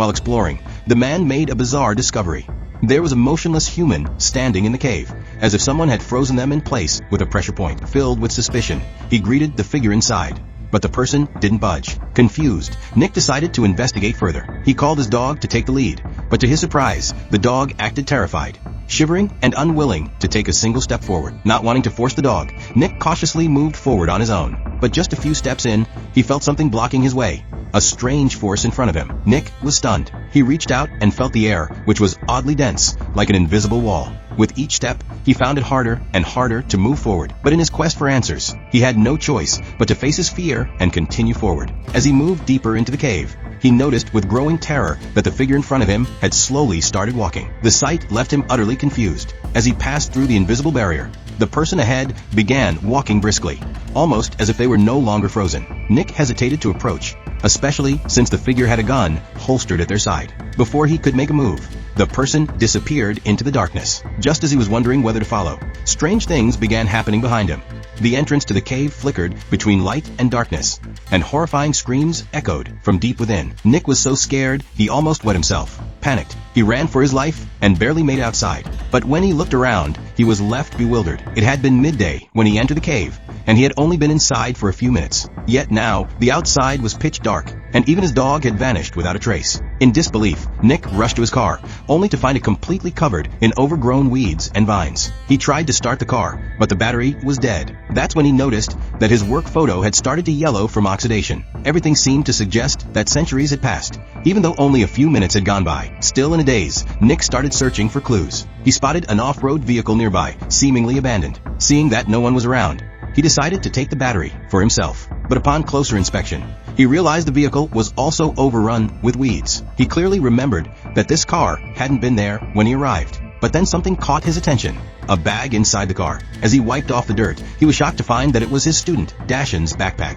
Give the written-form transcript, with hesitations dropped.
While exploring, the man made a bizarre discovery. There was a motionless human standing in the cave, as if someone had frozen them in place with a pressure point. Filled with suspicion, he greeted the figure inside, but the person didn't budge. Confused, Nick decided to investigate further. He called his dog to take the lead, but to his surprise, the dog acted terrified, shivering and unwilling to take a single step forward. Not wanting to force the dog, Nick cautiously moved forward on his own. But just a few steps in, he felt something blocking his way. A strange force in front of him. Nick was stunned. He reached out and felt the air, which was oddly dense, like an invisible wall. With each step, he found it harder and harder to move forward. But in his quest for answers, he had no choice but to face his fear and continue forward. As he moved deeper into the cave, he noticed with growing terror that the figure in front of him had slowly started walking. The sight left him utterly confused. As he passed through the invisible barrier, the person ahead began walking briskly, almost as if they were no longer frozen. Nick hesitated to approach, especially since the figure had a gun holstered at their side. Before he could make a move, the person disappeared into the darkness. Just as he was wondering whether to follow, strange things began happening behind him. The entrance to the cave flickered between light and darkness, and horrifying screams echoed from deep within. Nick was so scared he almost wet himself. Panicked, he ran for his life and barely made it outside. But when he looked around, he was left bewildered. It had been midday when he entered the cave, and he had only been inside for a few minutes. Yet now, the outside was pitch dark, and even his dog had vanished without a trace. In disbelief, Nick rushed to his car, only to find it completely covered in overgrown weeds and vines. He tried to start the car, but the battery was dead. That's when he noticed that his work photo had started to yellow from oxidation. Everything seemed to suggest that centuries had passed, even though only a few minutes had gone by. Still in a daze, Nick started searching for clues. He spotted an off-road vehicle nearby, seemingly abandoned. Seeing that no one was around, he decided to take the battery for himself. But upon closer inspection, he realized the vehicle was also overrun with weeds. He clearly remembered that this car hadn't been there when he arrived. But then something caught his attention. A bag inside the car. As he wiped off the dirt, he was shocked to find that it was his student, Dashin's backpack.